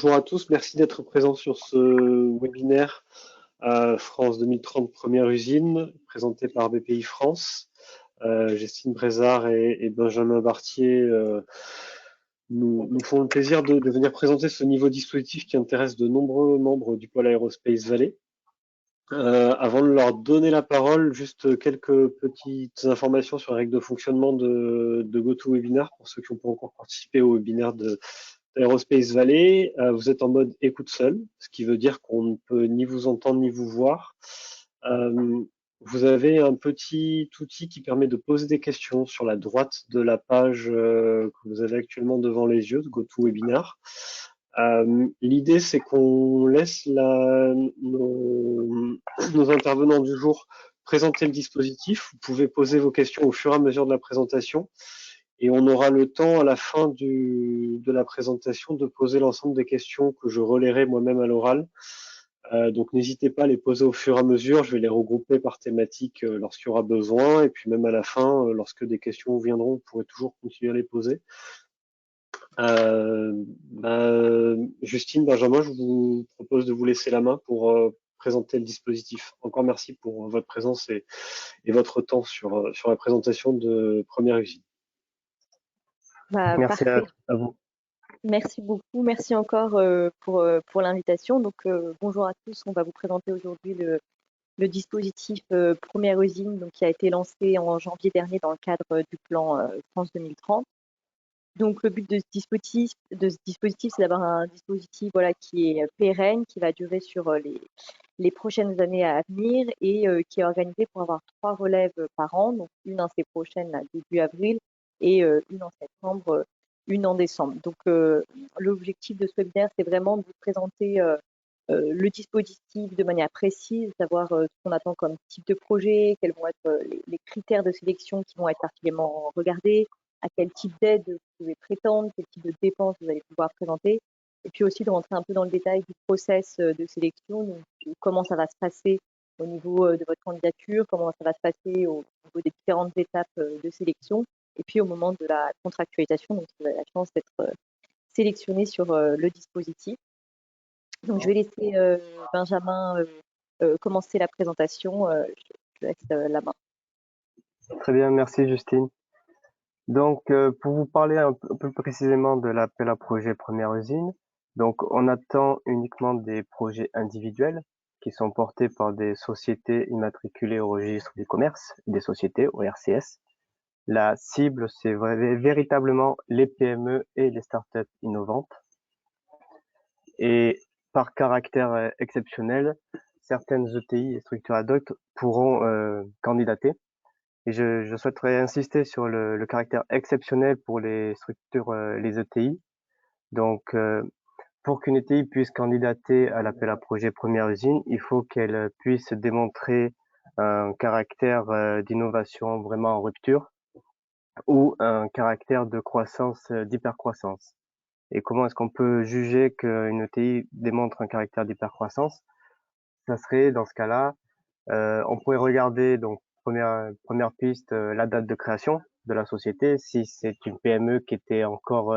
Bonjour à tous, merci d'être présents sur ce webinaire France 2030 Première usine, présenté par BPI France. Justine Brézard et Benjamin Bartier nous font le plaisir de venir présenter ce nouveau dispositif qui intéresse de nombreux membres du pôle Aerospace Valley. Avant de leur donner la parole, juste quelques petites informations sur les règles de fonctionnement de GoToWebinar pour ceux qui n'ont pas encore participé au webinaire d'Aerospace Valley. Vous êtes en mode écoute seul, ce qui veut dire qu'on ne peut ni vous entendre ni vous voir. Vous avez un petit outil qui permet de poser des questions sur la droite de la page que vous avez actuellement devant les yeux de GoToWebinar. L'idée, c'est qu'on laisse nos intervenants du jour présenter le dispositif. Vous pouvez poser vos questions au fur et à mesure de la présentation et on aura le temps à la fin de la présentation de poser l'ensemble des questions que je relayerai moi-même à l'oral. Donc n'hésitez pas à les poser au fur et à mesure. Je vais les regrouper par thématique lorsqu'il y aura besoin et puis même à la fin, lorsque des questions viendront, vous pourrez toujours continuer à les poser. Justine, Benjamin, je vous propose de vous laisser la main pour présenter le dispositif. Encore merci pour votre présence et votre temps sur la présentation de Première usine. Merci Parfait. à vous. Merci beaucoup. Merci encore pour l'invitation. Donc, bonjour à tous. On va vous présenter aujourd'hui le dispositif Première usine qui a été lancé en janvier dernier dans le cadre du plan France 2030. Donc, le but de ce dispositif, c'est d'avoir un dispositif qui est pérenne, qui va durer sur les prochaines années à venir et qui est organisé pour avoir 3 relèves par an, donc une en ces prochaines, début avril, et une en septembre, une en décembre. Donc, l'objectif de ce webinaire, c'est vraiment de vous présenter le dispositif de manière précise, savoir ce qu'on attend comme type de projet, quels vont être les critères de sélection qui vont être particulièrement regardés, à quel type d'aide vous pouvez prétendre, quel type de dépenses vous allez pouvoir présenter, et puis aussi de rentrer un peu dans le détail du process de sélection, donc comment ça va se passer au niveau de votre candidature, comment ça va se passer au niveau des différentes étapes de sélection, et puis au moment de la contractualisation, donc vous avez la chance d'être sélectionné sur le dispositif. Donc je vais laisser Benjamin commencer la présentation, je laisse la main. Très bien, merci Justine. Donc, pour vous parler un peu plus précisément de l'appel à projet Première usine, donc on attend uniquement des projets individuels qui sont portés par des sociétés immatriculées au registre du commerce, des sociétés au RCS. La cible, c'est véritablement les PME et les startups innovantes. Et par caractère exceptionnel, certaines ETI et structures ad hoc pourront candidater. Et je souhaiterais insister sur le caractère exceptionnel pour les structures, les ETI. Donc, pour qu'une ETI puisse candidater à l'appel à projet Première usine, il faut qu'elle puisse démontrer un caractère d'innovation vraiment en rupture ou un caractère de croissance, d'hypercroissance. Et comment est-ce qu'on peut juger qu'une ETI démontre un caractère d'hypercroissance? Ça serait, dans ce cas-là, on pourrait regarder, donc, première piste, la date de création de la société. Si c'est une PME qui était encore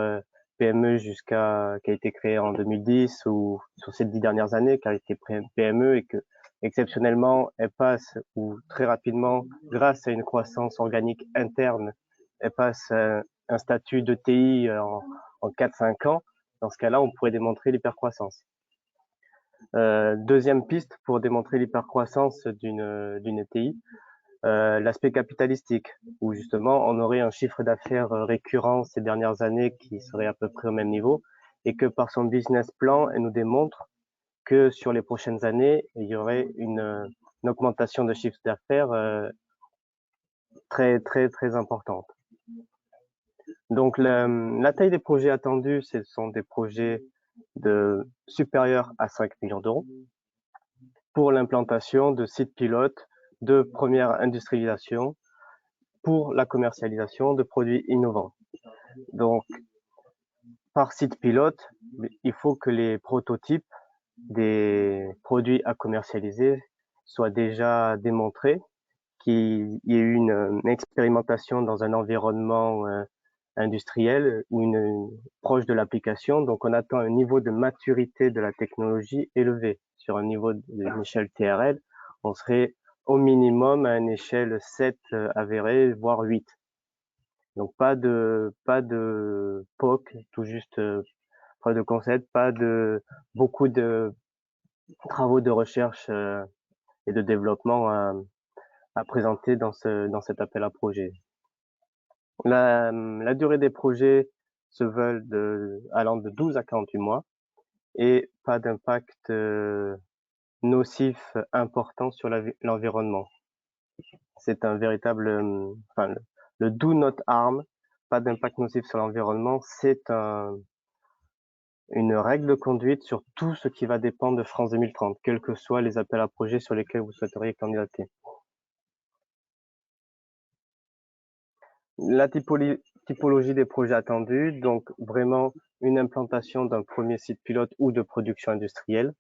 PME qui a été créée en 2010 ou sur ces 10 dernières années, qui a été PME et que exceptionnellement elle passe ou très rapidement, grâce à une croissance organique interne, elle passe un statut de TI en 4-5 ans. Dans ce cas-là, on pourrait démontrer l'hypercroissance. Deuxième piste pour démontrer l'hypercroissance d'une ETI, l'aspect capitalistique, où justement on aurait un chiffre d'affaires récurrent ces dernières années qui serait à peu près au même niveau, et que par son business plan, elle nous démontre que sur les prochaines années, il y aurait une augmentation de chiffre d'affaires très très très importante. Donc la taille des projets attendus, ce sont des projets supérieurs à 5 millions d'euros pour l'implantation de sites pilotes de première industrialisation pour la commercialisation de produits innovants. Donc, par site pilote, il faut que les prototypes des produits à commercialiser soient déjà démontrés, qu'il y ait eu une expérimentation dans un environnement industrielle ou proche de l'application. Donc, on attend un niveau de maturité de la technologie élevé. Sur un niveau d'une échelle TRL, on serait au minimum à une échelle 7 avérée, voire 8. Donc, pas de POC, tout juste preuve de concept, pas de beaucoup de travaux de recherche et de développement à présenter dans cet appel à projet. La durée des projets se veulent allant de 12 à 48 mois et pas d'impact nocif important sur l'environnement. C'est un véritable, enfin, le do not harm, pas d'impact nocif sur l'environnement, c'est une règle de conduite sur tout ce qui va dépendre de France 2030, quels que soient les appels à projets sur lesquels vous souhaiteriez candidater. La typologie des projets attendus, donc vraiment une implantation d'un premier site pilote ou de production industrielle.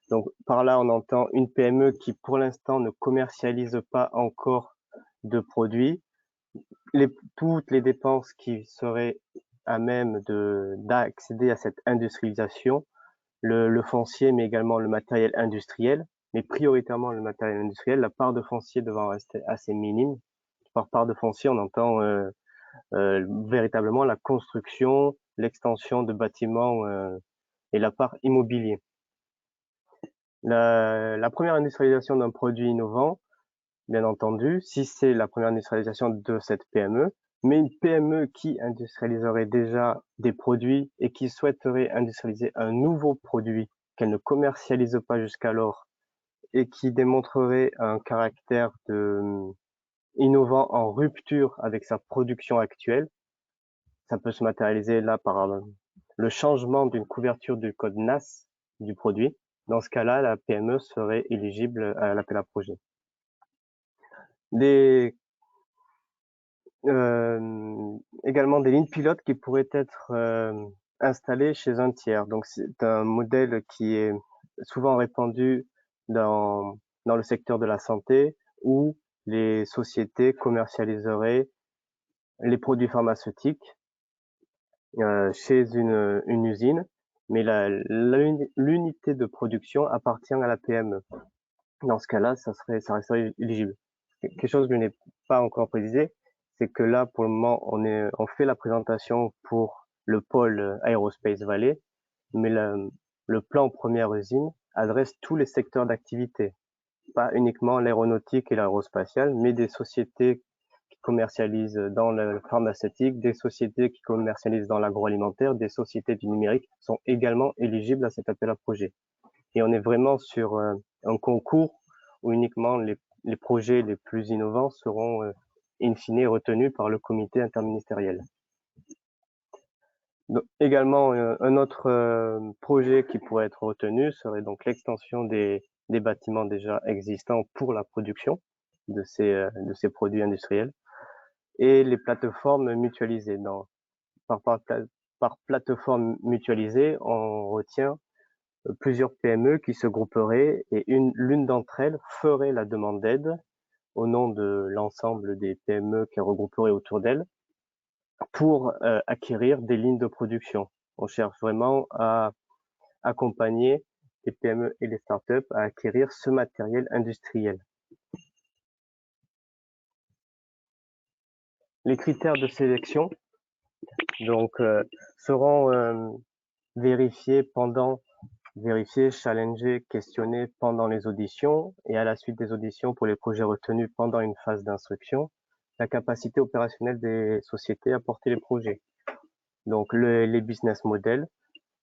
Donc par là, on entend une PME qui pour l'instant ne commercialise pas encore de produits. Toutes les dépenses qui seraient à même d'accéder à cette industrialisation, le foncier, mais également le matériel industriel, mais prioritairement le matériel industriel, la part de foncier devant rester assez minime. Par part de foncier, on entend véritablement la construction, l'extension de bâtiments et la part immobilier. La première industrialisation d'un produit innovant, bien entendu, si c'est la première industrialisation de cette PME, mais une PME qui industrialiserait déjà des produits et qui souhaiterait industrialiser un nouveau produit qu'elle ne commercialise pas jusqu'alors et qui démontrerait un caractère innovant en rupture avec sa production actuelle, ça peut se matérialiser là par le changement d'une couverture du code NAS du produit. Dans ce cas-là, la PME serait éligible à l'appel à projet. Également des lignes pilotes qui pourraient être installées chez un tiers. Donc c'est un modèle qui est souvent répandu dans le secteur de la santé où les sociétés commercialiseraient les produits pharmaceutiques chez une usine, mais l'unité de production appartient à la PME. Dans ce cas-là, ça resterait éligible. Quelque chose que je n'ai pas encore précisé, c'est que là, pour le moment, on fait la présentation pour le pôle Aerospace Valley, mais le plan première usine adresse tous les secteurs d'activité, pas uniquement l'aéronautique et l'aérospatiale, mais des sociétés qui commercialisent dans le pharmaceutique, des sociétés qui commercialisent dans l'agroalimentaire, des sociétés du numérique sont également éligibles à cet appel à projet. Et on est vraiment sur un concours où uniquement les projets les plus innovants seront in fine retenus par le comité interministériel. Donc, également, un autre projet qui pourrait être retenu serait donc l'extension des bâtiments déjà existants pour la production de ces produits industriels et les plateformes mutualisées. Par plateforme mutualisée, on retient plusieurs PME qui se grouperaient et l'une d'entre elles ferait la demande d'aide au nom de l'ensemble des PME qui regrouperaient autour d'elle pour acquérir des lignes de production. On cherche vraiment à accompagner les PME et les startups à acquérir ce matériel industriel. Les critères de sélection donc seront vérifiés, challengés, questionnés pendant les auditions et à la suite des auditions pour les projets retenus pendant une phase d'instruction, la capacité opérationnelle des sociétés à porter les projets. Donc les business models,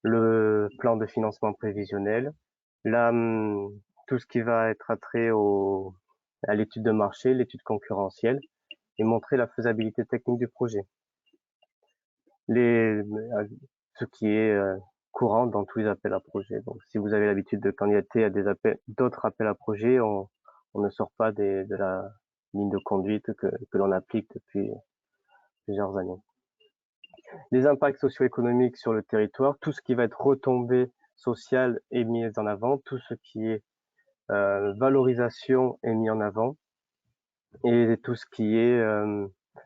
le plan de financement prévisionnel, tout ce qui va être attrait à l'étude de marché, l'étude concurrentielle et montrer la faisabilité technique du projet. Ce qui est courant dans tous les appels à projets. Donc, si vous avez l'habitude de candidater à d'autres appels à projets, on ne sort pas de la ligne de conduite que l'on applique depuis plusieurs années. Les impacts socio-économiques sur le territoire, tout ce qui va être retombée sociale est mis en avant, tout ce qui est valorisation est mis en avant et tout ce qui est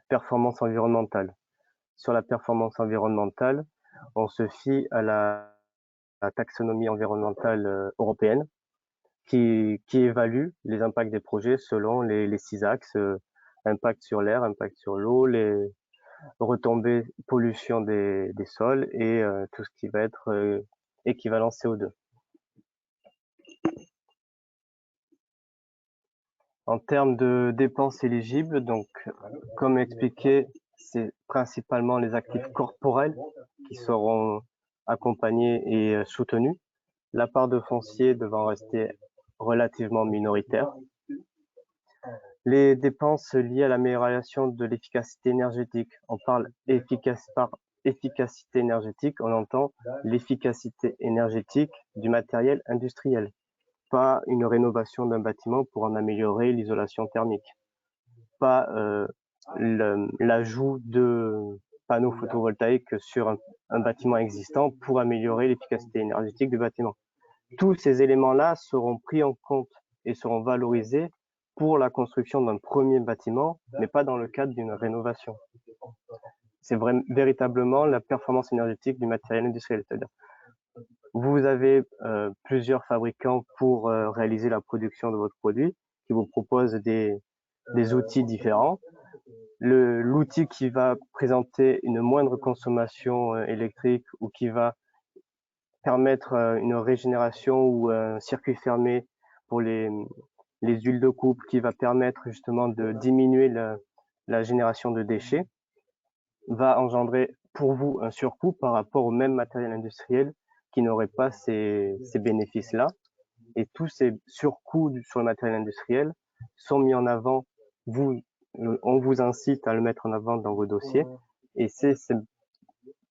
performance environnementale. sur la performance environnementale, on se fie à la taxonomie environnementale européenne qui évalue les impacts des projets selon les 6 axes, impact sur l'air, impact sur l'eau, les retombées, pollution des sols et tout ce qui va être équivalent CO2. En termes de dépenses éligibles, donc comme expliqué, c'est principalement les actifs corporels qui seront accompagnés et soutenus, la part de foncier devant rester relativement minoritaire. Les dépenses liées à l'amélioration de l'efficacité énergétique, on parle par efficacité énergétique, on entend l'efficacité énergétique du matériel industriel, pas une rénovation d'un bâtiment pour en améliorer l'isolation thermique, pas l'ajout de panneaux photovoltaïques sur un bâtiment existant pour améliorer l'efficacité énergétique du bâtiment. Tous ces éléments-là seront pris en compte et seront valorisés pour la construction d'un premier bâtiment, mais pas dans le cadre d'une rénovation. C'est véritablement la performance énergétique du matériel industriel. C'est-à-dire, vous avez plusieurs fabricants pour réaliser la production de votre produit, qui vous proposent des outils différents. L'outil qui va présenter une moindre consommation électrique ou qui va permettre une régénération ou un circuit fermé pour les huiles de coupe, qui va permettre justement de diminuer la génération de déchets, va engendrer pour vous un surcoût par rapport au même matériel industriel qui n'aurait pas ces bénéfices-là. Et tous ces surcoûts sur le matériel industriel sont mis en avant. On vous incite à le mettre en avant dans vos dossiers et c'est cette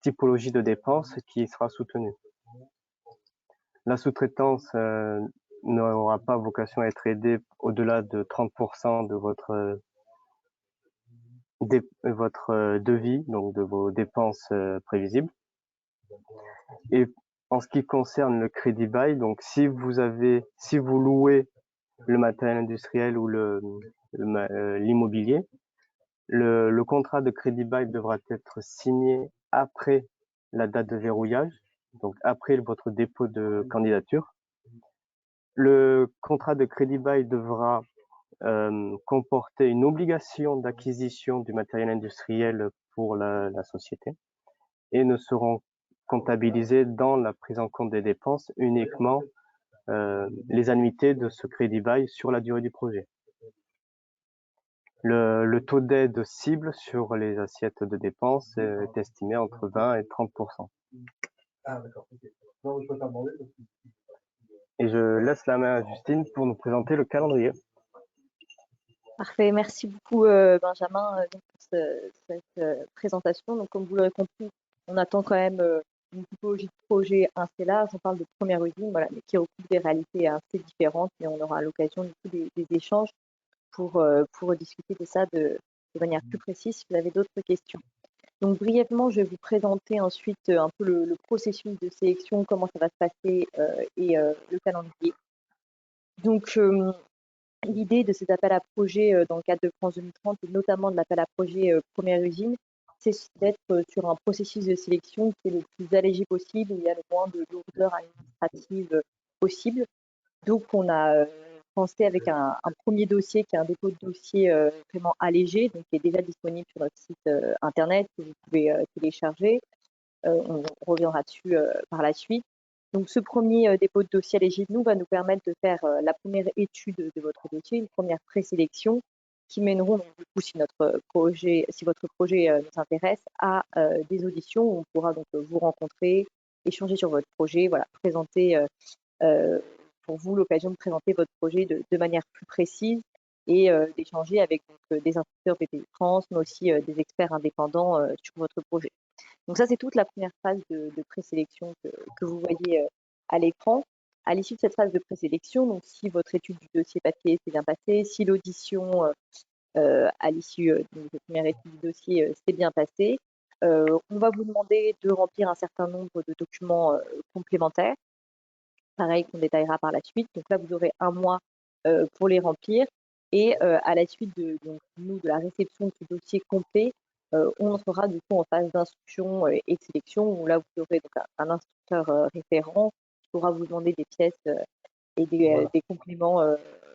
typologie de dépenses qui sera soutenue. La sous-traitance n'aura pas vocation à être aidée au-delà de 30% de votre devis, donc de vos dépenses prévisibles. Et en ce qui concerne le crédit bail, donc si vous louez le matériel industriel ou l'immobilier, le contrat de crédit bail devra être signé après la date de verrouillage, donc après votre dépôt de candidature. Le contrat de crédit bail devra comporter une obligation d'acquisition du matériel industriel pour la société et ne seront comptabilisés dans la prise en compte des dépenses uniquement les annuités de ce crédit bail sur la durée du projet. Le taux d'aide cible sur les assiettes de dépenses est estimé entre 20 et 30%. Et je laisse la main à Justine pour nous présenter le calendrier. Parfait, merci beaucoup Benjamin pour cette présentation. Donc, comme vous l'aurez compris, on attend quand même une typologie de projet assez large. On parle de première usine, voilà, mais qui recoupe des réalités assez différentes, et on aura l'occasion du coup des échanges pour discuter de ça de manière plus précise si vous avez d'autres questions. Donc brièvement, je vais vous présenter ensuite un peu le processus de sélection, comment ça va se passer et le calendrier. Donc l'idée de cet appel à projet dans le cadre de France 2030 et notamment de l'appel à projet première usine, c'est d'être sur un processus de sélection qui est le plus allégé possible, où il y a le moins de lourdeur administrative possible. Donc on a pensé avec un premier dossier qui est un dépôt de dossier vraiment allégé, donc qui est déjà disponible sur notre site internet que vous pouvez télécharger. On reviendra dessus par la suite. Donc ce premier dépôt de dossier allégé de nous va nous permettre de faire la première étude de votre dossier, une première présélection qui mèneront donc, du coup si votre projet nous intéresse à des auditions où on pourra donc vous rencontrer, échanger sur votre projet, voilà, présenter pour vous l'occasion de présenter votre projet de manière plus précise et d'échanger avec des instructeurs BPI France, mais aussi des experts indépendants sur votre projet. Donc ça, c'est toute la première phase de présélection que vous voyez à l'écran. À l'issue de cette phase de présélection, donc si votre étude du dossier papier s'est bien passée, si l'audition à l'issue de votre première étude du dossier s'est bien passée, on va vous demander de remplir un certain nombre de documents complémentaires, pareil qu'on détaillera par la suite. Donc là, vous aurez un mois pour les remplir. Et à la suite de la réception de ce dossier complet, on entrera du coup en phase d'instruction et de sélection, où là, vous aurez donc un instructeur référent qui pourra vous demander des pièces et des compléments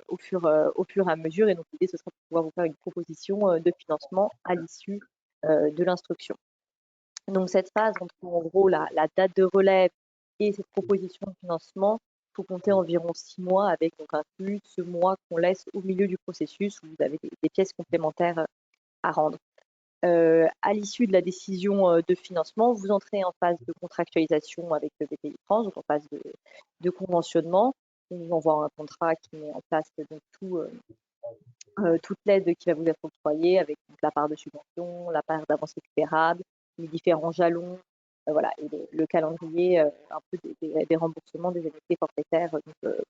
au fur et à mesure. Et donc, l'idée, ce sera de pouvoir vous faire une proposition de financement à l'issue de l'instruction. Donc, cette phase entre, en gros, la date de relève et cette proposition de financement, il faut compter environ 6 mois, avec donc inclus ce mois qu'on laisse au milieu du processus où vous avez des pièces complémentaires à rendre. À l'issue de la décision de financement, vous entrez en phase de contractualisation avec BPI France, donc en phase de conventionnement. On vous envoie un contrat qui met en place donc toute l'aide qui va vous être octroyée, avec donc, la part de subvention, la part d'avance récupérable, les différents jalons, voilà, et le calendrier un peu des remboursements des indemnités forfaitaires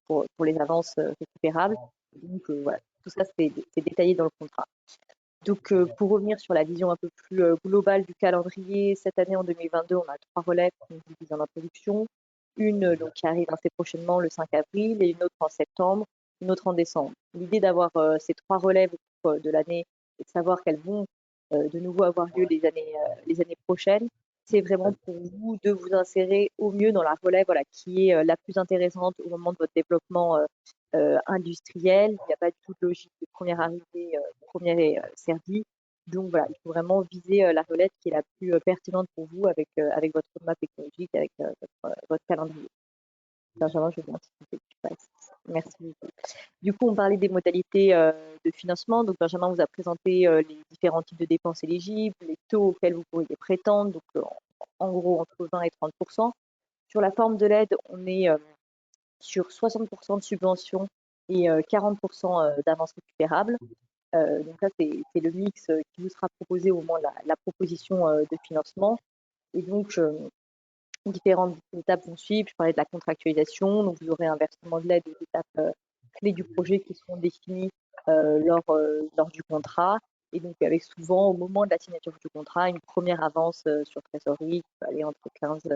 pour les avances récupérables. Donc voilà, tout ça c'est détaillé dans le contrat. Donc, pour revenir sur la vision un peu plus globale du calendrier, cette année en 2022, on a 3 relèves, comme je vous disais en introduction. Une donc, qui arrive assez prochainement, le 5 avril, et une autre en septembre, une autre en décembre. L'idée d'avoir ces 3 relèves au cours de l'année et de savoir qu'elles vont de nouveau avoir lieu les années prochaines, c'est vraiment pour vous de vous insérer au mieux dans la relève, voilà, qui est la plus intéressante au moment de votre développement industriel. Il n'y a pas du tout de logique de première arrivée, première servi. Donc voilà, il faut vraiment viser la relève qui est la plus pertinente pour vous avec votre roadmap technologique, avec votre calendrier. Benjamin, je vais anticiper que tu passes. Merci beaucoup. Du coup, on parlait des modalités de financement. Donc, Benjamin vous a présenté les différents types de dépenses éligibles, les taux auxquels vous pourriez prétendre. Donc, en gros, entre 20 et 30%. Sur la forme de l'aide, on est sur 60% de subventions et 40% d'avance récupérable. Donc ça, c'est le mix qui vous sera proposé au moment de la proposition de financement. Et donc, différentes étapes vont suivre. Je parlais de la contractualisation. Donc, vous aurez un versement de l'aide aux étapes clés du projet qui seront définies lors du contrat. Et donc, avec souvent, au moment de la signature du contrat, une première avance sur trésorerie qui peut aller entre 15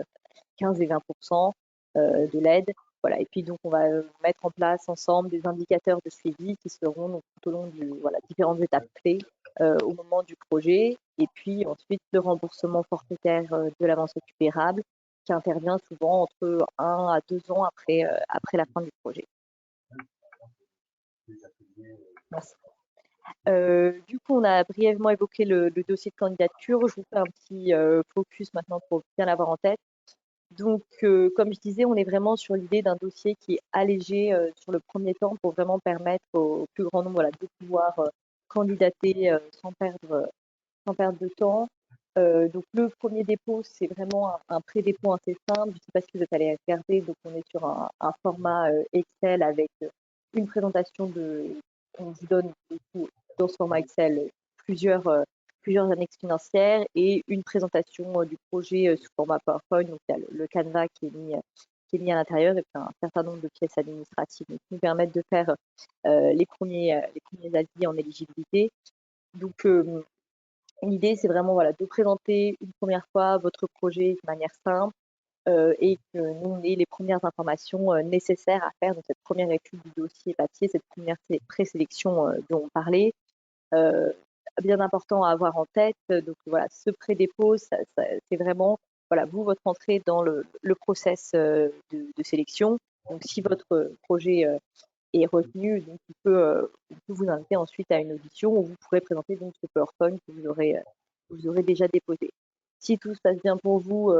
et 20% de l'aide. Voilà. Et puis, donc, on va mettre en place ensemble des indicateurs de suivi qui seront donc, tout au long de différentes étapes clés au moment du projet. Et puis, ensuite, le remboursement forfaitaire de l'avance récupérable qui intervient souvent entre 1 à 2 ans après la fin du projet. Merci. Du coup, on a brièvement évoqué le dossier de candidature. Je vous fais un petit focus maintenant pour bien l'avoir en tête. Donc, comme je disais, on est vraiment sur l'idée d'un dossier qui est allégé sur le premier temps pour vraiment permettre au plus grand nombre de pouvoir candidater sans perdre de temps. Donc, le premier dépôt, c'est vraiment un pré-dépôt assez simple. Je ne sais pas si vous êtes allé regarder. Donc, on est sur un format Excel avec une présentation on vous donne du coup, dans ce format Excel plusieurs annexes financières et une présentation du projet sous format PowerPoint. Donc, il y a le Canva qui est mis à l'intérieur et puis un certain nombre de pièces administratives qui nous permettent de faire les premiers avis en éligibilité. Donc, l'idée, c'est vraiment de présenter une première fois votre projet de manière simple et que nous, on ait les premières informations nécessaires à faire dans cette première étude du dossier papier, cette première présélection dont on parlait. Bien important à avoir en tête. Donc voilà, ce pré-dépôt, c'est vraiment vous, votre entrée dans le process de sélection. Donc si votre projet est retenu, donc on peut vous inviter ensuite à une audition où vous pourrez présenter donc ce PowerPoint que vous aurez déjà déposé. Si tout se passe bien pour vous,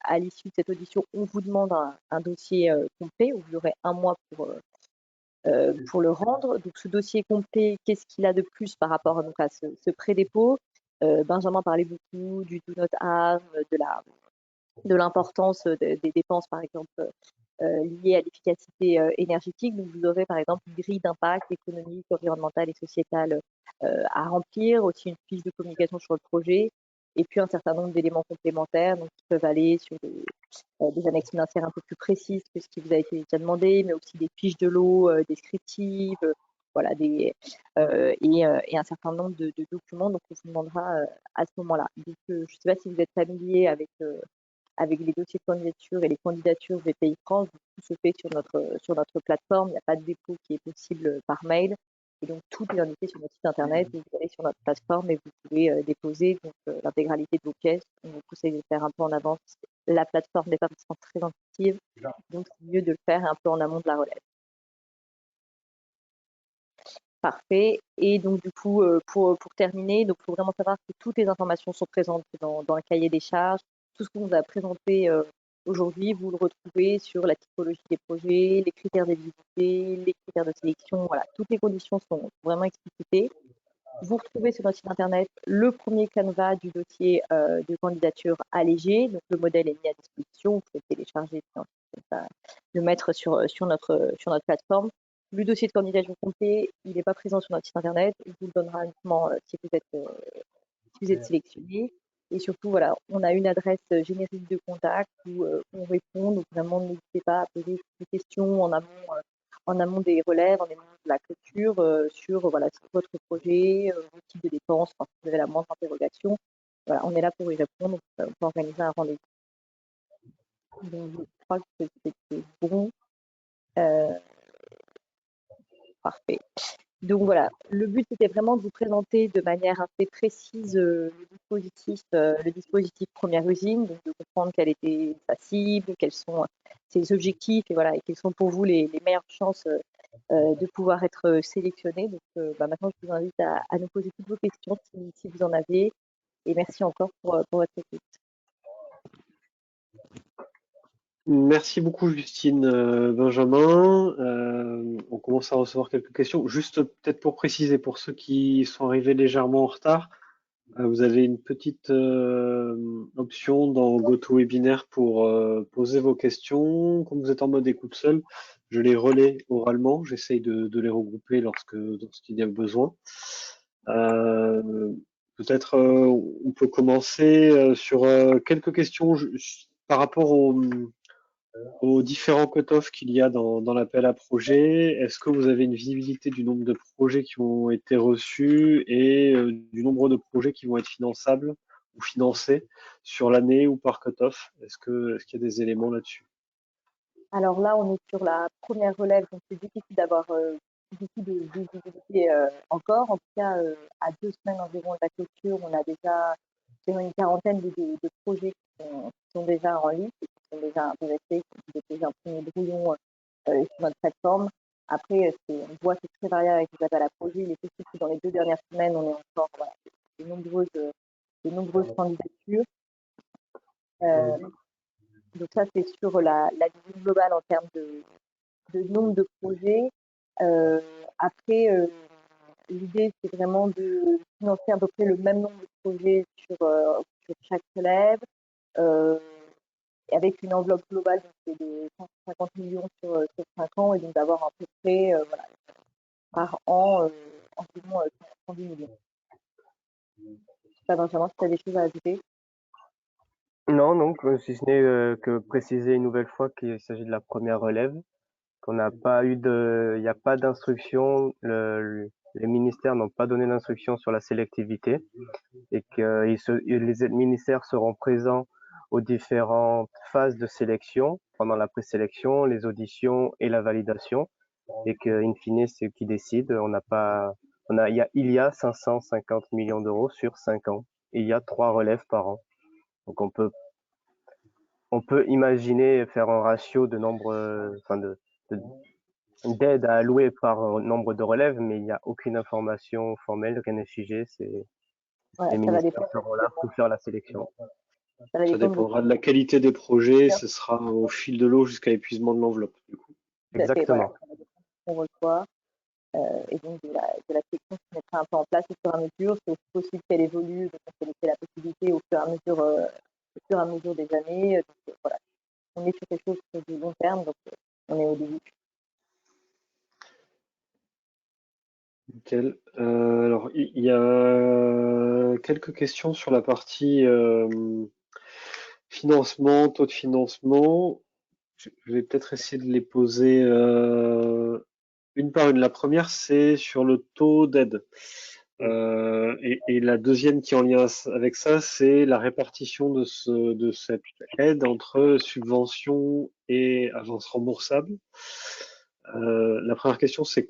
à l'issue de cette audition, on vous demande un dossier complet où vous aurez un mois pour le rendre. Donc ce dossier complet, qu'est-ce qu'il a de plus par rapport donc, à ce pré-dépôt? Benjamin parlait beaucoup du Do Not Harm, de l'importance des dépenses, par exemple, liées à l'efficacité énergétique. Donc, vous aurez, par exemple, une grille d'impact économique, environnemental et sociétal à remplir, aussi une fiche de communication sur le projet, et puis un certain nombre d'éléments complémentaires donc, qui peuvent aller sur des annexes financières un peu plus précises que ce qui vous a été déjà demandé, mais aussi des fiches de l'eau descriptives, voilà, et un certain nombre de documents donc on vous demandera à ce moment-là. Donc, je ne sais pas si vous êtes familier avec les dossiers de candidature et les candidatures BPI France. Tout se fait sur notre plateforme. Il n'y a pas de dépôt qui est possible par mail. Et donc, tout est indiqué sur notre site internet. Vous allez sur notre plateforme et vous pouvez déposer l'intégralité de vos pièces. On vous conseille de le faire un peu en avance. La plateforme n'est pas forcément très intuitive, donc c'est mieux de le faire un peu en amont de la relève. Parfait. Et donc, du coup, pour terminer, il faut vraiment savoir que toutes les informations sont présentes dans le cahier des charges. Tout ce qu'on vous a présenté aujourd'hui, vous le retrouvez sur la typologie des projets, les critères d'éligibilité, les critères de sélection. Voilà, toutes les conditions sont vraiment explicitées. Vous retrouvez sur notre site internet le premier canevas du dossier de candidature allégé. Donc, le modèle est mis à disposition. Vous pouvez télécharger et le mettre sur notre plateforme. Le dossier de candidature complet, il n'est pas présent sur notre site internet. Il vous le donnera uniquement si vous êtes sélectionné. Et surtout, voilà, on a une adresse générique de contact où on répond. Donc, vraiment, n'hésitez pas à poser toutes les questions en amont des relèves, en amont de la clôture, sur votre projet, vos types de dépenses, si vous avez la moindre interrogation. Voilà, on est là pour y répondre. On peut organiser un rendez-vous. Donc, je crois que c'était bon. Parfait. Donc voilà, le but c'était vraiment de vous présenter de manière assez précise le dispositif Première Usine, donc de comprendre quelle était sa cible, quels sont ses objectifs et voilà, et quelles sont pour vous les meilleures chances de pouvoir être sélectionné. Donc maintenant je vous invite à nous poser toutes vos questions si vous en avez, et merci encore pour votre écoute. Merci beaucoup Justine, Benjamin. On commence à recevoir quelques questions. Juste peut-être pour préciser, pour ceux qui sont arrivés légèrement en retard, vous avez une petite option dans GoToWebinar pour poser vos questions. Comme vous êtes en mode écoute seule, je les relais oralement. J'essaye de les regrouper lorsqu'il y a besoin. Peut-être on peut commencer sur quelques questions par rapport aux différents cut-offs qu'il y a dans l'appel à projet. Est-ce que vous avez une visibilité du nombre de projets qui ont été reçus et du nombre de projets qui vont être finançables ou financés sur l'année ou par cut-off? Est-ce qu'il y a des éléments là-dessus? Alors là, on est sur la première relève, donc c'est difficile d'avoir beaucoup de visibilité encore. En tout cas, à 2 semaines environ de la clôture, on a déjà une quarantaine de projets qui sont déjà en liste et qui sont déjà intéressés, qui ont déjà un premier brouillon sur notre plateforme. Après, on voit que c'est très variable avec les appels à projets. Il est possible que dans les 2 dernières semaines, on ait encore de nombreuses candidatures. Donc ça, c'est sur la vision globale en termes de nombre de projets. Après, l'idée, c'est vraiment de financer à peu près le même nombre de projets sur chaque relève, avec une enveloppe globale donc de 150 millions sur 5 ans, et donc d'avoir à peu près par an environ 110 millions. Je sais pas, Benjamin, si tu as des choses à ajouter. Non, donc, si ce n'est que préciser une nouvelle fois qu'il s'agit de la première relève, qu'on n'a pas eu il n'y a pas d'instruction, les ministères n'ont pas donné d'instruction sur la sélectivité et que les ministères seront présents aux différentes phases de sélection, pendant la présélection, les auditions et la validation, et que, in fine, c'est eux qui décident. Il y a 550 millions d'euros sur 5 ans. Et il y a 3 relèves par an. Donc on peut imaginer faire un ratio de nombre, d'aide à allouer par nombre de relèves, mais il n'y a aucune information formelle, rien n'est figé. Les ministères seront là pour faire la sélection. Ça dépendra de la qualité des projets, ce sera au fil de l'eau jusqu'à épuisement de l'enveloppe, du coup. Exactement. On reçoit. Et donc de la sélection qui se mettra un peu en place au fur et à mesure. C'est aussi possible qu'elle évolue, donc on peut laisser la possibilité au fur et à mesure des années. Donc voilà, on est sur quelque chose sur du long terme, donc on est au début. Nickel. Alors, il y a quelques questions sur la partie financement, taux de financement. Je vais peut-être essayer de les poser une par une. La première, c'est sur le taux d'aide. Et la deuxième qui est en lien avec ça, c'est la répartition de cette aide entre subvention et avance remboursable. La première question, c'est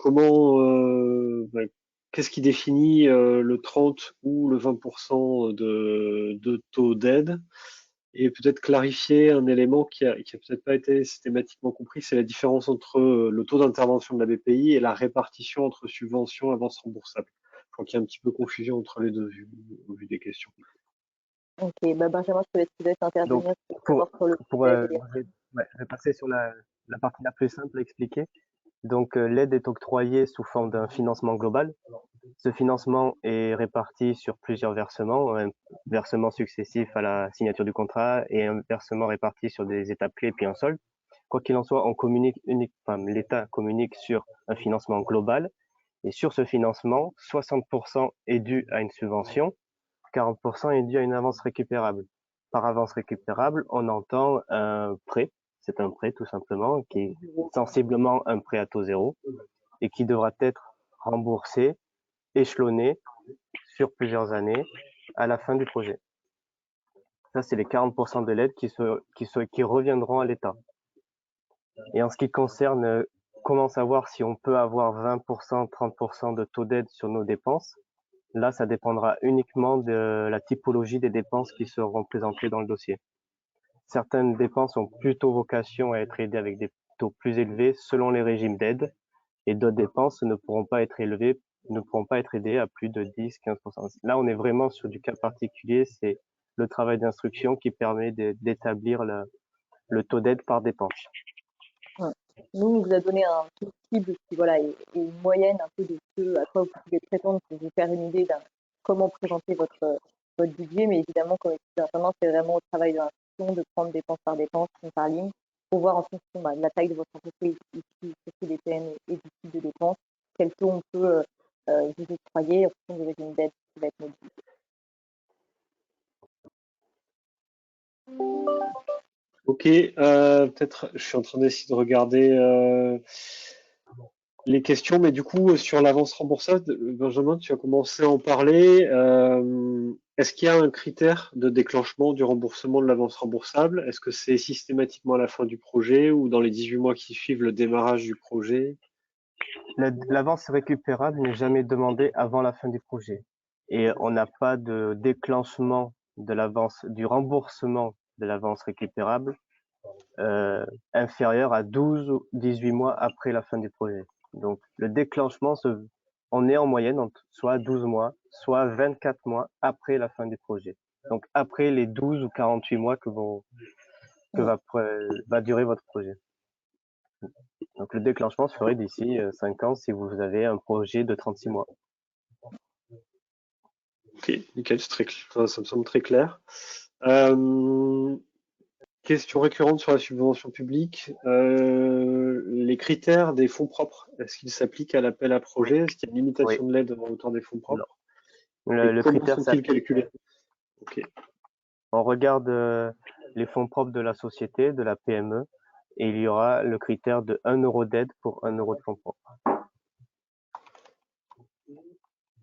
qu'est-ce qui définit le 30 ou le 20% de taux d'aide? Et peut-être clarifier un élément qui a peut-être pas été systématiquement compris, c'est la différence entre le taux d'intervention de la BPI et la répartition entre subventions et avances remboursables. Je crois qu'il y a un petit peu confusion entre les deux au vu des questions. Ok, Benjamin, je te laisse Donc, intervenir sur le pour sujet. je vais passer sur la partie la plus simple à expliquer. Donc, l'aide est octroyée sous forme d'un financement global. Ce financement est réparti sur plusieurs versements, un versement successif à la signature du contrat et un versement réparti sur des étapes clés puis un solde. Quoi qu'il en soit, l'État communique sur un financement global et sur ce financement, 60% est dû à une subvention, 40% est dû à une avance récupérable. Par avance récupérable, on entend un prêt, c'est un prêt tout simplement, qui est sensiblement un prêt à taux zéro et qui devra être remboursé, échelonné sur plusieurs années à la fin du projet. Ça, c'est les 40% de l'aide qui reviendront à l'État. Et en ce qui concerne comment savoir si on peut avoir 20%, 30% de taux d'aide sur nos dépenses, là, ça dépendra uniquement de la typologie des dépenses qui seront présentées dans le dossier. Certaines dépenses ont plutôt vocation à être aidées avec des taux plus élevés selon les régimes d'aide, et d'autres dépenses ne pourront pas être aidées à plus de 10-15%. Là, on est vraiment sur du cas particulier, c'est le travail d'instruction qui permet d'établir le taux d'aide par dépense. Ouais. Nous, on vous a donné un taux cible qui voilà, est une moyenne un peu de ce à quoi vous pouvez prétendre pour vous faire une idée de comment présenter votre budget. Mais évidemment, comme expliqué Benjamin, c'est vraiment au travail de l'instruction de prendre dépense par dépense, ligne par ligne, pour voir en fonction de la taille de votre entreprise, ici, surtout des PME et du type de dépense, quel taux on peut vous octroyer en fonction du régime d'aide qui va être modifié. Ok, peut-être, je suis en train d'essayer de regarder les questions, mais du coup, sur l'avance remboursable, Benjamin, tu as commencé à en parler. Est-ce qu'il y a un critère de déclenchement du remboursement de l'avance remboursable? Est-ce que c'est systématiquement à la fin du projet ou dans les 18 mois qui suivent le démarrage du projet? L'avance récupérable n'est jamais demandée avant la fin du projet. Et on n'a pas de déclenchement du remboursement de l'avance récupérable inférieur à 12 ou 18 mois après la fin du projet. Donc, le déclenchement, on est en moyenne entre soit 12 mois, soit 24 mois après la fin du projet. Donc, après les 12 ou 48 mois que va durer votre projet. Donc, le déclenchement se ferait d'ici 5 ans si vous avez un projet de 36 mois. Ok, nickel, ça me semble très clair. Question récurrente sur la subvention publique. Les critères des fonds propres, est-ce qu'ils s'appliquent à l'appel à projet? Est-ce qu'il y a une limitation Oui, de l'aide à hauteur des fonds non. propres? Et Le comment critère sont-ils s'applique. calculés? Ok. On regarde les fonds propres de la société, de la PME, et il y aura le critère de 1 euro d'aide pour 1 euro de fonds propres.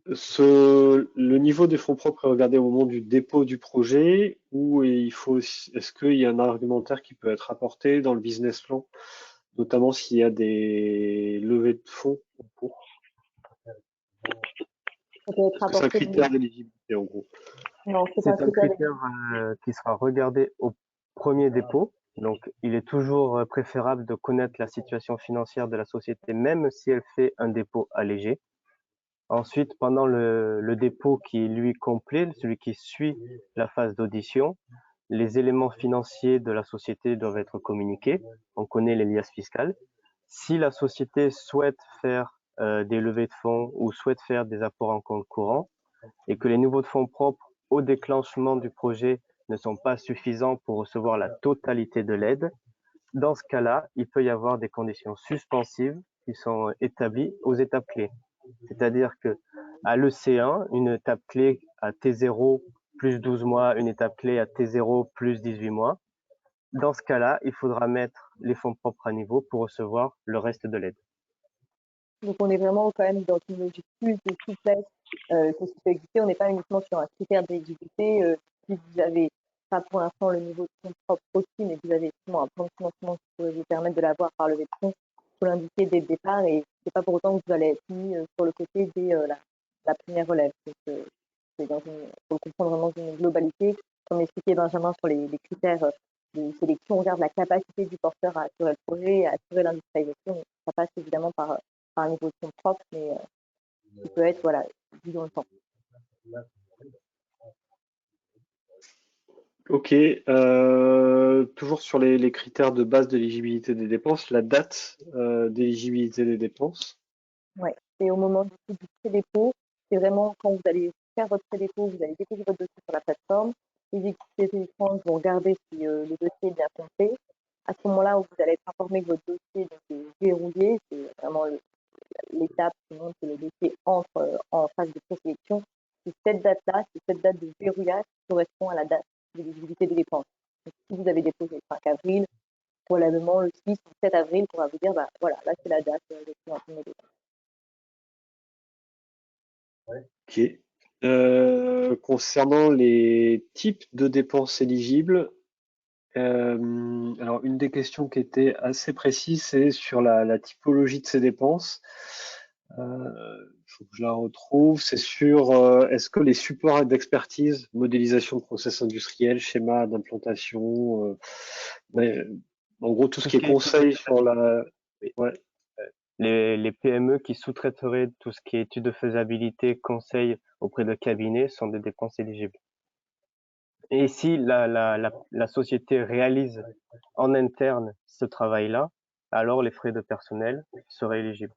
Le niveau des fonds propres est regardé au moment du dépôt du projet ou est-ce qu'il y a un argumentaire qui peut être apporté dans le business plan, notamment s'il y a des levées de fonds en cours? Ça peut être Est-ce que c'est un apporté. critère d'éligibilité en gros? Non, c'est pas un C'est un critère. critère qui sera regardé au premier dépôt. Donc, il est toujours préférable de connaître la situation financière de la société, même si elle fait un dépôt allégé. Ensuite, pendant le dépôt qui est lui complet, celui qui suit la phase d'audition, les éléments financiers de la société doivent être communiqués. On connaît les liasses fiscales. Si la société souhaite faire des levées de fonds ou souhaite faire des apports en compte courant et que les niveaux de fonds propres au déclenchement du projet ne sont pas suffisants pour recevoir la totalité de l'aide, dans ce cas-là, il peut y avoir des conditions suspensives qui sont établies aux étapes clés. C'est-à-dire que à l'EC1, une étape clé à T0 plus 12 mois, une étape clé à T0 plus 18 mois. Dans ce cas-là, il faudra mettre les fonds propres à niveau pour recevoir le reste de l'aide. Donc on est vraiment quand même dans une logique plus de souplesse que ce qui peut exister. On n'est pas uniquement sur un critère d'éligibilité. Si vous avez pas pour l'instant le niveau de fonds propres aussi, mais vous avez justement un plan de financement qui pourrait vous permettre de l'avoir par levée de fonds, faut l'indiquer dès le départ et c'est pas pour autant que vous allez être mis sur le côté dès la première relève. Donc, faut le comprendre vraiment dans une globalité. Comme expliquait Benjamin sur les critères de sélection, on regarde la capacité du porteur à assurer le projet, à assurer l'industrialisation. Ça passe évidemment par un niveau de fonds propre, mais qui peut être vu dans le temps. Ok, toujours sur les critères de base d'éligibilité des dépenses, la date d'éligibilité des dépenses. Ouais, c'est au moment du pré-dépôt. C'est vraiment quand vous allez faire votre pré-dépôt, vous allez déposer votre dossier sur la plateforme. Les équipes des échanges vont regarder si le dossier est bien complet. À ce moment-là, où vous allez être informé que votre dossier est verrouillé, c'est vraiment l'étape qui montre que le dossier entre en phase de présélection. C'est cette date-là, c'est cette date de verrouillage qui correspond à la date d'éligibilité des dépenses. Donc, si vous avez déposé le 5 avril, probablement le 6 ou 7 avril pourra vous dire, bah, voilà, là c'est la date de mes dépenses. Ok. Concernant les types de dépenses éligibles, alors une des questions qui était assez précise, c'est sur la typologie de ces dépenses. Faut que je la retrouve. C'est sur est-ce que les supports d'expertise, modélisation de process industriels, schéma d'implantation, en gros tout ce qui est conseil sur la. Ouais. Les PME qui sous-traiteraient tout ce qui est étude de faisabilité, conseil auprès de cabinets sont des dépenses éligibles. Et si la société réalise en interne ce travail-là, alors les frais de personnel seraient éligibles.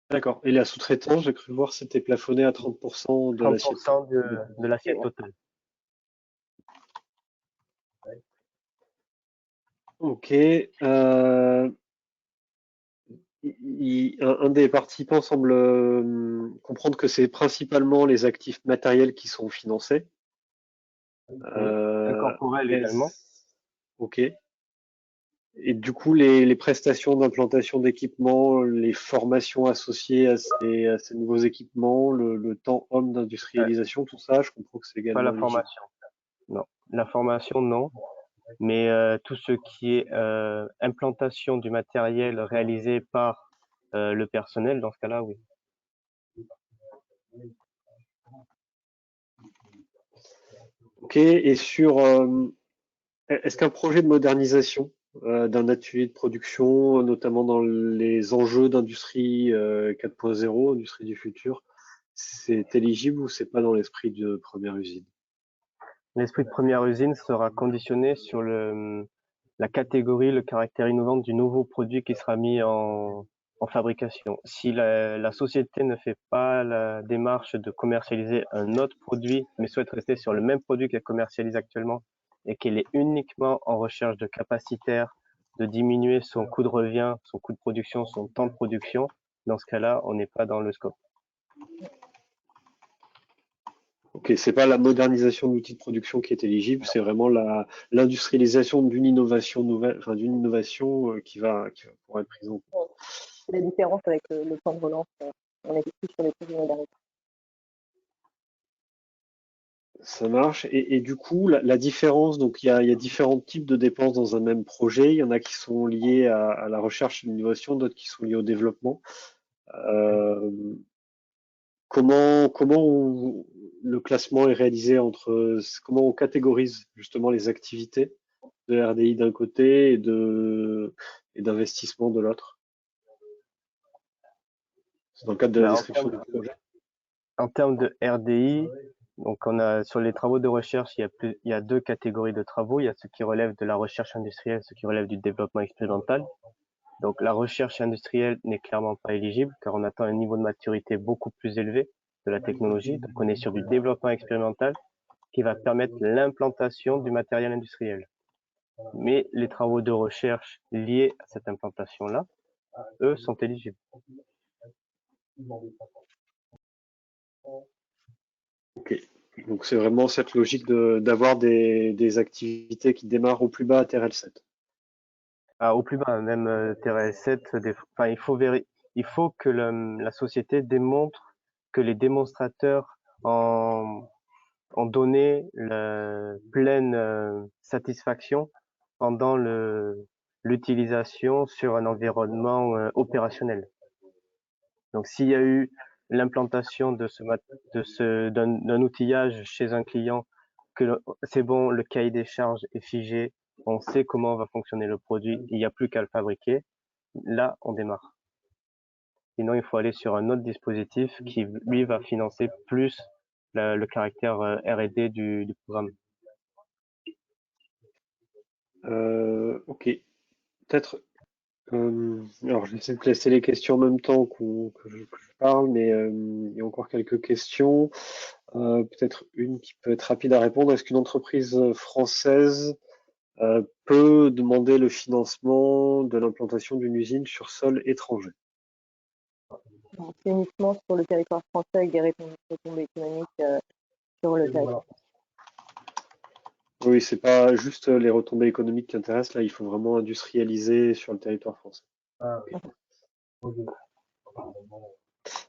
D'accord. Et la sous-traitance, j'ai cru voir, c'était plafonné à 30% de l'assiette. 30% de l'assiette totale. Ok. Un des participants semble comprendre que c'est principalement les actifs matériels qui sont financés. Incorporel également. Ok. Et du coup, les prestations d'implantation d'équipements, les formations associées à ces nouveaux équipements, le temps homme d'industrialisation, tout ça, je comprends que c'est Pas la également éligible. formation. Non. La formation, non. Mais tout ce qui est implantation du matériel réalisé par le personnel, dans ce cas-là, oui. Ok. Et sur, est-ce qu'un projet de modernisation d'un atelier de production, notamment dans les enjeux d'industrie 4.0, industrie du futur, c'est éligible ou c'est pas dans l'esprit de première usine? L'esprit de première usine sera conditionné sur la catégorie, le caractère innovant du nouveau produit qui sera mis en fabrication. Si la société ne fait pas la démarche de commercialiser un autre produit, mais souhaite rester sur le même produit qu'elle commercialise actuellement et qu'elle est uniquement en recherche de capacitaire, de diminuer son coût de revient, son coût de production, son temps de production, dans ce cas-là, on n'est pas dans le scope. Ok, c'est pas la modernisation de l'outil de production qui est éligible, c'est vraiment l'industrialisation d'une innovation nouvelle, enfin d'une innovation qui va pouvoir être prise en compte. C'est la différence avec le plan de relance. On est plus sur les projets de modernisation. Ça marche. Et du coup, la différence, donc il y a différents types de dépenses dans un même projet. Il y en a qui sont liées à la recherche et l'innovation, d'autres qui sont liées au développement. Euh, le classement est réalisé comment on catégorise justement les activités de RDI d'un côté et d'investissement de l'autre? C'est dans le cadre de la Ben, description du projet. en termes de RDI, donc on a sur les travaux de recherche, il y a deux catégories de travaux. Il y a ceux qui relèvent de la recherche industrielle, ceux qui relèvent du développement expérimental. Donc la recherche industrielle n'est clairement pas éligible car on attend un niveau de maturité beaucoup plus élevé de la technologie. Donc on est sur du développement expérimental qui va permettre l'implantation du matériel industriel. Mais les travaux de recherche liés à cette implantation-là, eux, sont éligibles. Ok. Donc c'est vraiment cette logique d'avoir des activités qui démarrent au plus bas à TRL7. Ah, au plus bas, même TRL7, enfin, il faut que la société démontre que les démonstrateurs ont donné la pleine satisfaction pendant l'utilisation sur un environnement opérationnel. Donc, s'il y a eu l'implantation d'un outillage chez un client, que c'est bon, le cahier des charges est figé, on sait comment va fonctionner le produit, il n'y a plus qu'à le fabriquer, là, on démarre. Sinon, il faut aller sur un autre dispositif qui, lui, va financer plus le caractère R&D du programme. Ok. Peut-être. Alors, je vais essayer de placer les questions en même temps que je parle, mais il y a encore quelques questions. Peut-être une qui peut être rapide à répondre. Est-ce qu'une entreprise française peut demander le financement de l'implantation d'une usine sur sol étranger? C'est uniquement sur le territoire français avec des retombées économiques sur le territoire. Oui, c'est pas juste les retombées économiques qui intéressent. Là, il faut vraiment industrialiser sur le territoire français.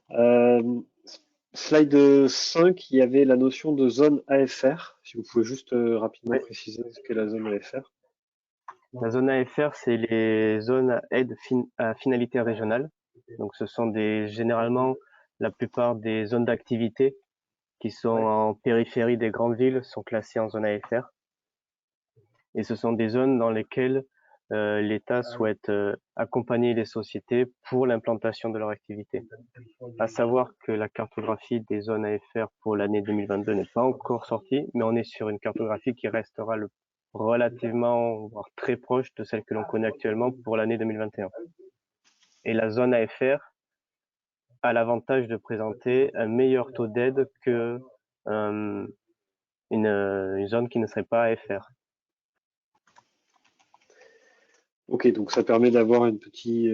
Euh, Slide 5, il y avait la notion de zone AFR. Si vous pouvez juste rapidement Oui. préciser ce qu'est la zone AFR. La zone AFR, c'est les zones à aide à finalité régionale. Donc, ce sont généralement la plupart des zones d'activité qui sont en périphérie des grandes villes sont classées en zone AFR. Et ce sont des zones dans lesquelles l'État souhaite accompagner les sociétés pour l'implantation de leur activité. À savoir que la cartographie des zones AFR pour l'année 2022 n'est pas encore sortie, mais on est sur une cartographie qui restera relativement, voire très proche de celle que l'on connaît actuellement pour l'année 2021. Et la zone AFR a l'avantage de présenter un meilleur taux d'aide que une zone qui ne serait pas AFR. Ok, donc ça permet d'avoir une petite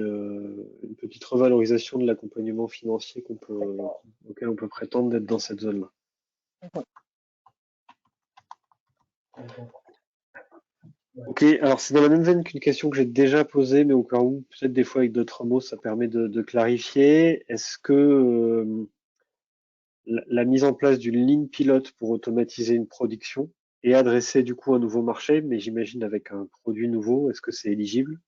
revalorisation de l'accompagnement financier auquel on peut prétendre d'être dans cette zone-là. Ok, alors c'est dans la même veine qu'une question que j'ai déjà posée, mais au cas où, peut-être des fois avec d'autres mots, ça permet de clarifier. Est-ce que la mise en place d'une ligne pilote pour automatiser une production et adresser du coup un nouveau marché, mais j'imagine avec un produit nouveau, est-ce que c'est éligible?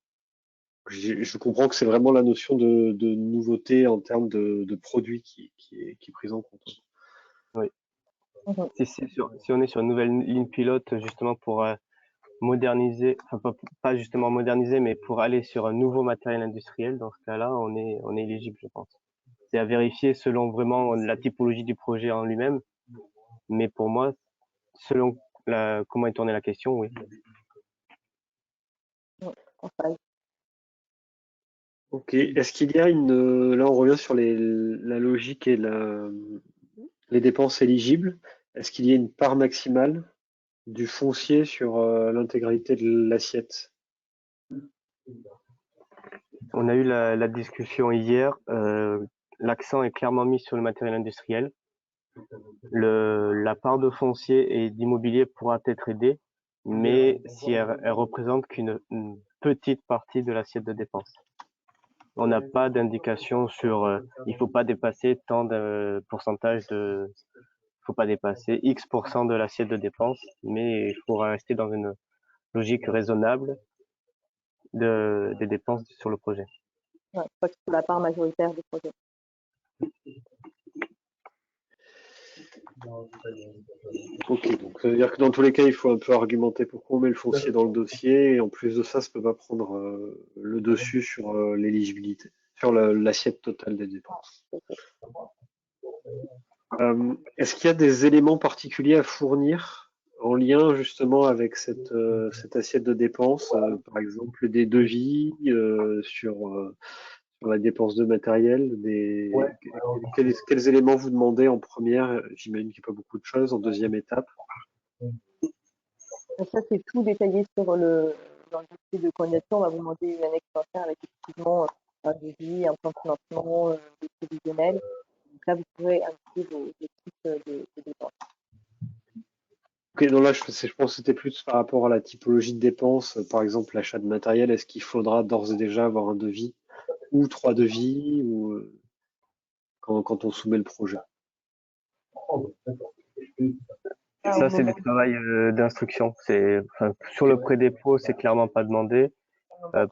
Je comprends que c'est vraiment la notion de nouveauté en termes de produit qui est prise en compte. Oui. Si on est sur une nouvelle ligne pilote, justement pour moderniser, enfin pas justement moderniser, mais pour aller sur un nouveau matériel industriel, dans ce cas-là, on est éligible, je pense. C'est à vérifier selon vraiment la typologie du projet en lui-même, mais pour moi, selon comment est tournée la question, oui. Ok, est-ce qu'il y a là on revient sur la logique et les dépenses éligibles, est-ce qu'il y a une part maximale du foncier sur l'intégralité de l'assiette? On a eu la discussion hier, l'accent est clairement mis sur le matériel industriel. La part de foncier et d'immobilier pourra être aidée, mais si elle représente qu'une petite partie de l'assiette de dépenses. On n'a pas d'indication sur il faut pas dépasser tant de pourcentage faut pas dépasser X% de l'assiette de dépenses, mais il faudra rester dans une logique raisonnable des dépenses sur le projet. Ouais, je crois que c'est la part majoritaire du projet. Ok, donc ça veut dire que dans tous les cas, il faut un peu argumenter pourquoi on met le foncier dans le dossier, et en plus de ça peut pas prendre le dessus sur l'éligibilité, sur l'assiette totale des dépenses. Est-ce qu'il y a des éléments particuliers à fournir en lien justement avec cette assiette de dépenses, par exemple des devis sur la dépense de matériel, quels éléments vous demandez en première? J'imagine qu'il n'y a pas beaucoup de choses. En deuxième étape? Ça, c'est tout détaillé dans le dossier de candidature. On va vous demander une annexe entière avec effectivement un devis, un plan de financement, des prévisionnels. Donc là, vous pourrez indiquer vos types de dépenses. Ok, donc là, je pense que c'était plus par rapport à la typologie de dépenses, par exemple l'achat de matériel. Est-ce qu'il faudra d'ores et déjà avoir un devis ou 3 devis ou quand on soumet le projet? Ça, c'est du travail d'instruction. Sur le pré-dépôt, c'est clairement pas demandé.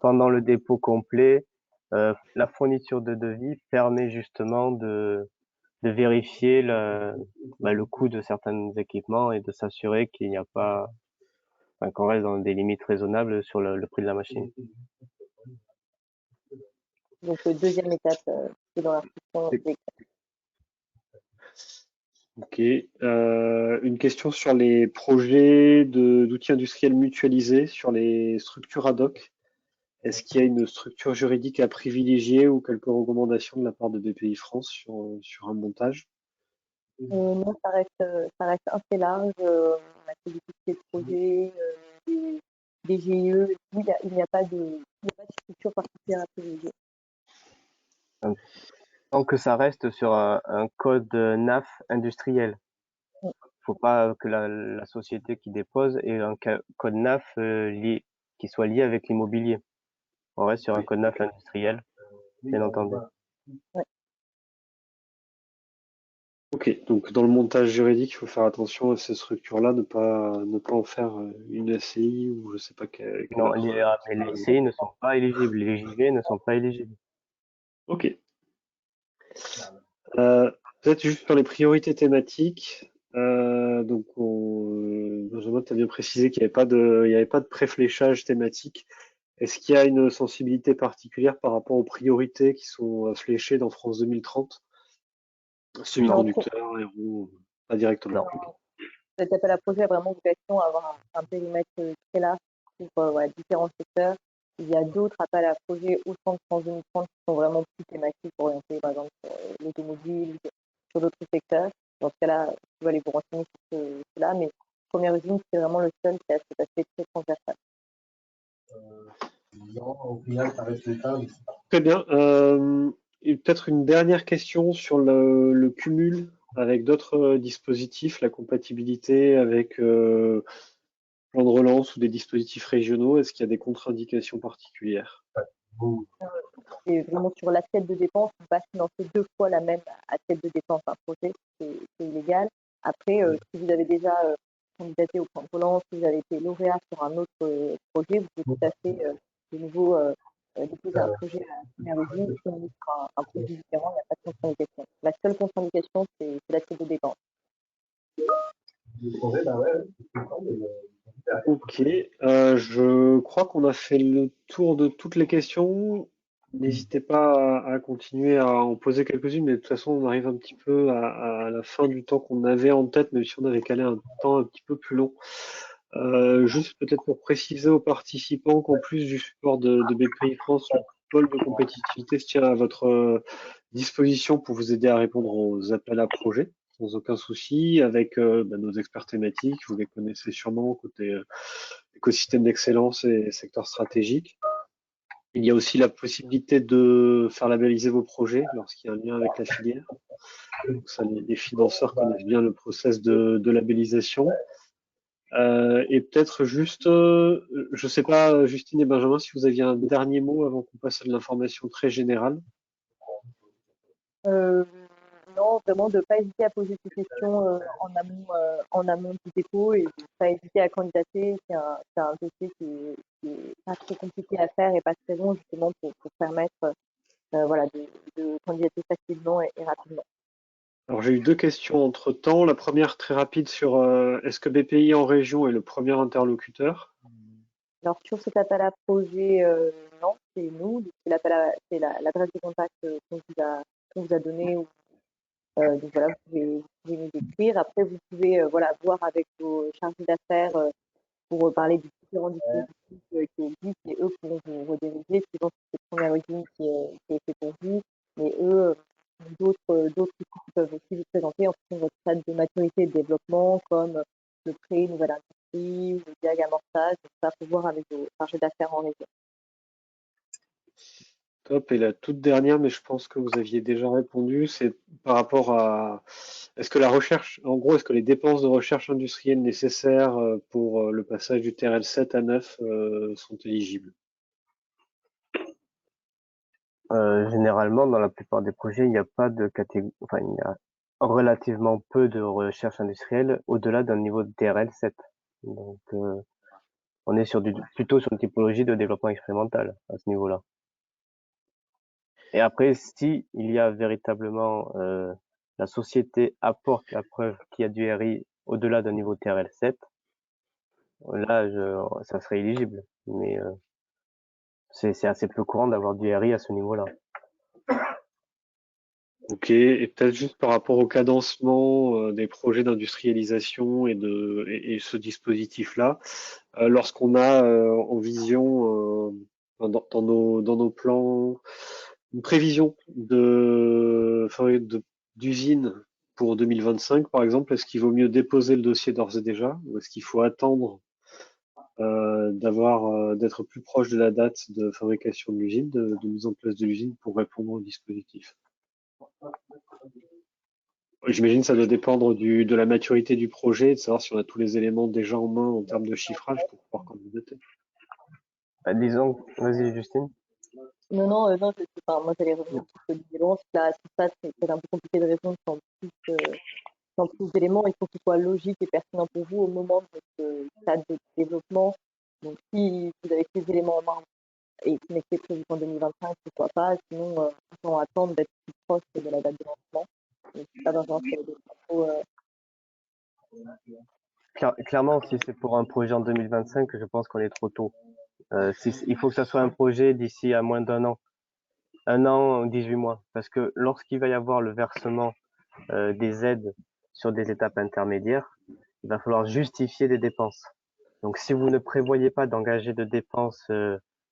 pendant le dépôt complet, la fourniture de devis permet justement de vérifier le coût de certains équipements et de s'assurer qu'il n'y a pas, enfin, qu'on reste dans des limites raisonnables sur le prix de la machine. Donc, deuxième étape, c'est dans l'instruction des. Ok. Une question sur les projets d'outils industriels mutualisés, sur les structures ad hoc. Est-ce qu'il y a une structure juridique à privilégier ou quelques recommandations de la part de BPI France sur un montage? Non, ça reste assez large. On a fait des petits projets, des GIE, et tout. Il n'y a pas de structure particulière à privilégier. Tant que ça reste sur un code NAF industriel. Mm. Faut pas que la société qui dépose ait un code NAF qui soit lié avec l'immobilier. On reste sur un code NAF industriel, bien entendu. Ouais. Ok, donc dans le montage juridique, il faut faire attention à ces structures-là, ne pas en faire une SCI ou je sais pas quelle Non, autre. les SCI ne sont pas éligibles, les JV ne sont pas éligibles. Ok. Peut-être juste sur les priorités thématiques. Donc, Benjamin, tu as bien précisé qu'il n'y avait pas de préfléchage thématique. Est-ce qu'il y a une sensibilité particulière par rapport aux priorités qui sont fléchées dans France 2030? Semi-conducteurs, aéro, pas directement. Non, cet appel à projet a vraiment vocation à avoir un périmètre très large pour voilà, différents secteurs. Il y a d'autres appels à projets au sein de France 2030 qui sont vraiment plus thématiques, orientés par exemple sur l'automobile, sur d'autres secteurs. Dans ce cas-là, tu vas aller vous renseigner sur cela, mais Première Usine, c'est vraiment le seul qui a cet aspect très transversal. Au final, ça reste l'État. Très bien. Et peut-être une dernière question sur le cumul avec d'autres dispositifs, la compatibilité avec plan de relance ou des dispositifs régionaux. Est-ce qu'il y a des contre-indications particulières? C'est vraiment sur l'assiette de dépense, on va financer 2 fois la même assiette de dépense par projet, c'est illégal. Après, si vous avez déjà candidaté au plan de relance, si vous avez été lauréat sur un autre projet, vous pouvez tout à fait de nouveau déposer un projet à la première usine, puis on vous fera un projet différent, il n'y a pas de contre-indication. La seule contre-indication, c'est l'assiette de dépense. Ok, je crois qu'on a fait le tour de toutes les questions. N'hésitez pas à continuer à en poser quelques-unes, mais de toute façon, on arrive un petit peu à la fin du temps qu'on avait en tête, même si on avait calé un temps un petit peu plus long. Juste peut-être pour préciser aux participants qu'en plus du support de BPI France, le pôle de compétitivité se tient à votre disposition pour vous aider à répondre aux appels à projets sans aucun souci, avec nos experts thématiques, vous les connaissez sûrement côté écosystème d'excellence et secteur stratégique. Il y a aussi la possibilité de faire labelliser vos projets lorsqu'il y a un lien avec la filière. Donc ça, les financeurs connaissent bien le process de labellisation. Et peut-être juste, je ne sais pas, Justine et Benjamin, si vous aviez un dernier mot avant qu'on passe à de l'information très générale. Non, vraiment de ne pas hésiter à poser ces questions en amont du dépôt et de ne pas hésiter à candidater. C'est un dossier qui est pas très compliqué à faire et pas très long justement pour permettre voilà, de candidater facilement et rapidement. Alors j'ai eu deux questions entre-temps. La première très rapide sur est-ce que BPI en région est le premier interlocuteur? Alors sur cet appel à projet, non, c'est nous, c'est l'adresse de contact qu'on vous a donnée. Donc voilà, vous pouvez nous écrire. Après, vous pouvez voilà, voir avec vos chargés d'affaires pour parler des différents dispositifs qui existent et eux pourront vous rediriger suivant si c'est Première Usine qui est fait pour vous. Mais eux, d'autres outils qui peuvent aussi vous présenter en fonction de votre stade de maturité et de développement, comme le prêt, nouvelle industrie ou le diag amorçage. Donc ça, faut voir avec vos chargés d'affaires en région. Top. Et la toute dernière, mais je pense que vous aviez déjà répondu, c'est par rapport à est-ce que la recherche, en gros, est-ce que les dépenses de recherche industrielle nécessaires pour le passage du TRL 7 à 9 sont éligibles? Généralement, dans la plupart des projets, il n'y a pas de catégorie, enfin, il y a relativement peu de recherche industrielle au-delà d'un niveau de TRL 7. Donc, on est plutôt sur une typologie de développement expérimental à ce niveau-là. Et après, si il y a véritablement la société apporte la preuve qu'il y a du RI au-delà d'un niveau TRL7, là, ça serait éligible. Mais c'est assez peu courant d'avoir du RI à ce niveau-là. Ok, et peut-être juste par rapport au cadencement des projets d'industrialisation et ce dispositif-là, lorsqu'on a en vision dans nos plans une prévision d'usine pour 2025, par exemple, est-ce qu'il vaut mieux déposer le dossier d'ores et déjà, ou est-ce qu'il faut attendre d'être plus proche de la date de fabrication de l'usine, de mise en place de l'usine pour répondre au dispositif? J'imagine que ça doit dépendre de la maturité du projet, de savoir si on a tous les éléments déjà en main en termes de chiffrage pour pouvoir candidater. Disons, vas-y Justine. Non, moi j'allais revenir sur ce que disait Laurence. Là, à ce stade, c'est peut-être un peu compliqué de répondre sans plus d'éléments. Il faut que ce soit logique et pertinent pour vous au moment de ce stade de développement. Donc, si vous avez ces éléments en main et qui n'était prévu qu'en 2025, pourquoi pas. Sinon, on attendre d'être plus proche de la date de lancement. Donc, pas d'urgence sur les infos. Clairement, si c'est pour un projet en 2025, je pense qu'on est trop tôt. Il faut que ça soit un projet d'ici à moins un an, 18 mois, parce que lorsqu'il va y avoir le versement des aides sur des étapes intermédiaires, il va falloir justifier des dépenses. Donc, si vous ne prévoyez pas d'engager de dépenses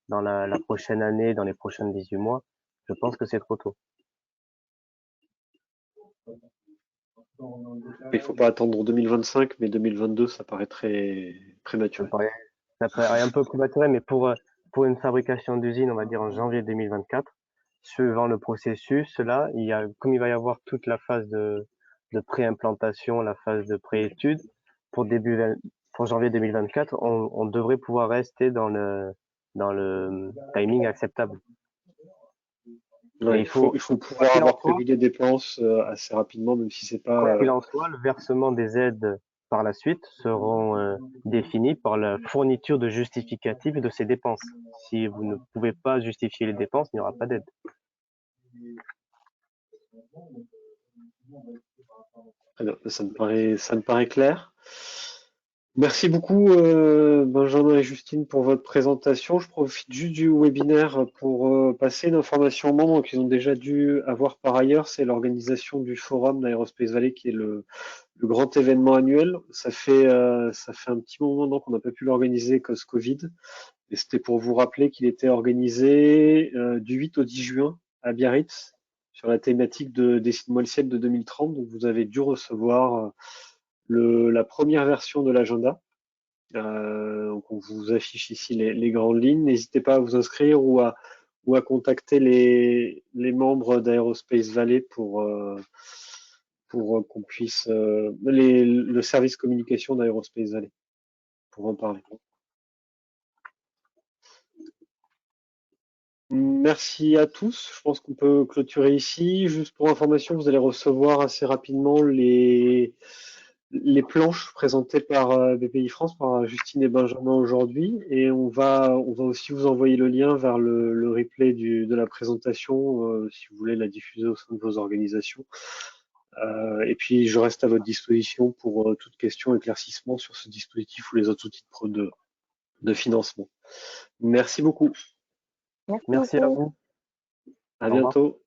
dans la prochaine année, dans les prochains 18 mois, je pense que c'est trop tôt. Il ne faut pas attendre 2025, mais 2022, ça paraît très prématuré. Ça paraît un peu prématuré, mais pour une fabrication d'usine, on va dire en janvier 2024, suivant le processus, là, comme il va y avoir toute la phase de pré-implantation, la phase de pré-étude, pour janvier 2024, on devrait pouvoir rester dans le timing acceptable. Ouais, il faut pouvoir avoir prévu des dépenses assez rapidement, même si c'est pas. Quoi qu'il en soit, le versement des aides par la suite seront définis par la fourniture de justificatifs de ces dépenses. Si vous ne pouvez pas justifier les dépenses, il n'y aura pas d'aide. Alors, ça me paraît clair. Merci beaucoup Benjamin et Justine pour votre présentation. Je profite juste du webinaire pour passer une information aux membres qu'ils ont déjà dû avoir par ailleurs. C'est l'organisation du forum d'Aerospace Valley qui est le grand événement annuel. Ça fait un petit moment maintenant qu'on n'a pas pu l'organiser cause Covid. Et c'était pour vous rappeler qu'il était organisé du 8 au 10 juin à Biarritz sur la thématique de Dessine-moi le ciel de 2030. Donc vous avez dû recevoir la première version de l'agenda. Donc on vous affiche ici les grandes lignes. N'hésitez pas à vous inscrire ou à contacter les membres d'Aerospace Valley pour qu'on puisse le service communication d'Aerospace Valley pour en parler. Merci à tous. Je pense qu'on peut clôturer ici. Juste pour information, vous allez recevoir assez rapidement les planches présentées par BPI France, par Justine et Benjamin aujourd'hui. Et on va aussi vous envoyer le lien vers le replay de la présentation, si vous voulez la diffuser au sein de vos organisations. Et puis, je reste à votre disposition pour toute question, éclaircissement sur ce dispositif ou les autres outils de financement. Merci beaucoup. Merci à vous. À bientôt.